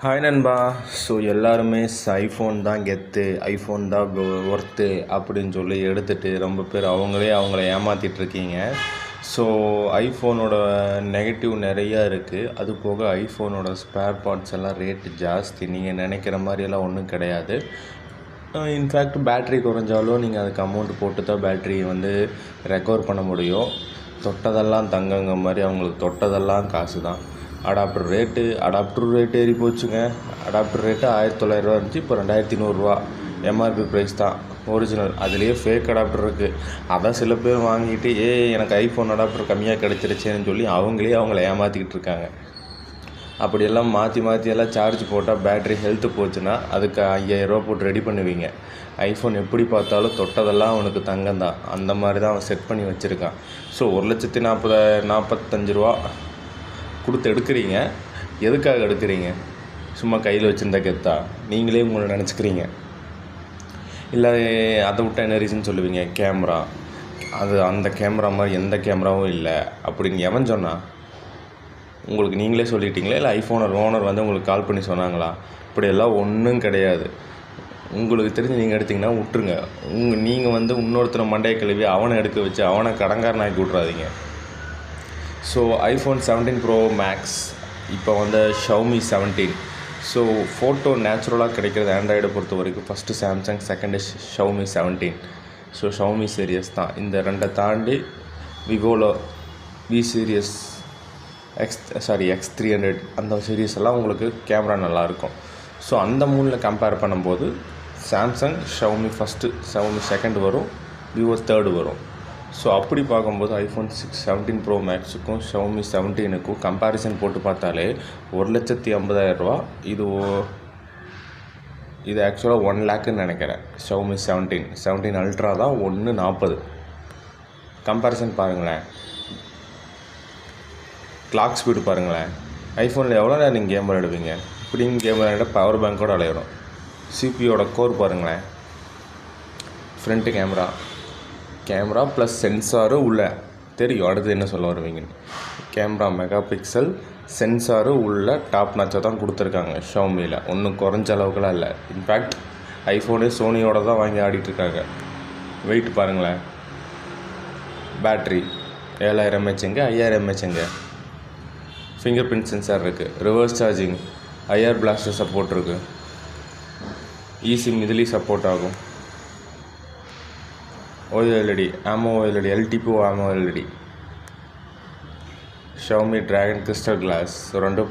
Hi நண்பா. So எல்லாருமே iPhone தான் கெத்து, ஐஃபோன் தான் ஒர்த்து அப்படின்னு சொல்லி எடுத்துகிட்டு ரொம்ப பேர் அவங்கள ஏமாற்றிட்டுருக்கீங்க. ஸோ ஐஃபோனோட நெகட்டிவ் நிறையா இருக்குது. அது போக ஐஃபோனோட ஸ்பேர் பார்ட்ஸ் எல்லாம் ரேட்டு ஜாஸ்தி. நீங்கள் நினைக்கிற மாதிரியெல்லாம் ஒன்றும் கிடையாது. இன்ஃபேக்ட் பேட்ரி குறைஞ்சாலும் நீங்கள் அதுக்கு அமௌண்ட் போட்டு தான் பேட்ரியை ரெக்கவர் பண்ண முடியும். தொட்டதெல்லாம் தங்கங்க மாதிரி அவங்களுக்கு தொட்டதெல்லாம் காசு தான். அடாப்டர் ரேட்டு ஏறி போச்சுங்க. அடாப்டர் ரேட்டு 1900 இருந்துச்சு, இப்போ 2100 எம்ஆர்பி ப்ரைஸ் தான் ஒரிஜினல். அதுலேயே ஃபேக் அடாப்டர் இருக்குது. அதான் சில பேர் வாங்கிட்டு எனக்கு ஐஃபோன் அடாப்டர் கம்மியாக கிடச்சிருச்சேன்னு சொல்லி அவங்கள ஏமாற்றிக்கிட்டு இருக்காங்க. அப்படியெல்லாம் மாற்றி எல்லாம் சார்ஜ் போட்டால் பேட்ரி ஹெல்த்து போச்சுன்னா அதுக்கு 5000 போட்டு ரெடி பண்ணுவீங்க. ஐஃபோன் எப்படி பார்த்தாலும் தொட்டதெல்லாம் அவனுக்கு தங்கம் தான். அந்த மாதிரி தான் அவன் செட் பண்ணி வச்சுருக்கான். ஸோ 1,45,000 கொடுத்து எடுக்கிறீங்க. எதுக்காக எடுக்கிறீங்க? சும்மா கையில் வச்சுருந்தா கெத்தா? நீங்களே உங்களை நினச்சிக்கிறீங்க. இல்லை அதை விட்டால் என்ன ரீசன் சொல்லுவீங்க? கேமரா, அந்த கேமரா மாதிரி எந்த கேமராவும் இல்லை அப்படின்னு எவன் சொன்னா? உங்களுக்கு நீங்களே சொல்லிட்டீங்களா? இல்லை ஐஃபோன் ஓனர் உங்களுக்கு கால் பண்ணி சொன்னாங்களா? இப்படியெல்லாம் ஒன்றும் கிடையாது. உங்களுக்கு தெரிஞ்சு நீங்கள் எடுத்திங்கன்னா விட்டுருங்க. நீங்கள் இன்னொருத்தரை மண்டையை கழுவி அவனை எடுக்க வச்சு அவனை கடங்காரனாக்கி விட்றாதீங்க. ஸோ ஐஃபோன் 17 ப்ரோ மேக்ஸ், இப்போ ஷவுமி 17. ஸோ ஃபோட்டோ நேச்சுரலாக கிடைக்கிறது ஆண்ட்ராய்டை பொறுத்த வரைக்கும் first Samsung, second Xiaomi 17. So Xiaomi serious தான். இந்த ரெண்டை தாண்டி விவோவில் வி சீரியஸ் X300 அந்த சீரியஸ் எல்லாம் உங்களுக்கு கேமரா நல்லாயிருக்கும். ஸோ அந்த மூணில் கம்பேர் பண்ணும்போது Samsung, Xiaomi first, Xiaomi second வரும், விவோ தேர்டு வரும். ஸோ அப்படி பார்க்கும்போது ஐஃபோன் 17 ப்ரோ மேக்ஸுக்கும் ஷவுமி 17க்கும் கம்பேரிசன் போட்டு பார்த்தாலே 1,50,000. இது ஆக்சுவலாக 1 லேக்குன்னு நினைக்கிறேன். ஷவுமி 17 அல்ட்ரா தான் 140. கம்பேரிசன் பாருங்களேன். கிளாக் ஸ்பீடு பாருங்களேன். ஐஃபோனில் எவ்வளோ நேரம் நீங்கள் கேம் விளையாடுவீங்க? இப்படின்னு கேம் விளையாட பவர் பேங்கோடு விளையாடும். சிபியோட கோர் பாருங்களேன். ஃப்ரண்ட் கேமரா ப்ளஸ் சென்சாரு உள்ள தெரியும். அடுத்து என்ன சொல்ல வருவீங்கன்னு. கேமரா மெகா பிக்சல், சென்சாரு உள்ள டாப் நாச்சாக தான் கொடுத்துருக்காங்க ஷவுமியில். ஒன்றும் குறைஞ்ச அளவுக்குலாம் இல்லை. இன்ஃபேக்ட் ஐஃபோனே சோனியோட தான் வாங்கி ஆடிட்டுருக்காங்க. வெயிட் பாருங்களேன். Battery 7000 mAh, 5000 mAh. Fingerprint sensor இருக்குது. Reverse charging, IR blaster support இருக்குது. eSIM இதுலேயும் சப்போர்ட் ஆகும். OLED, AMO OLED, LTPO AMO OLED, Xiaomi dragon crystal glass 2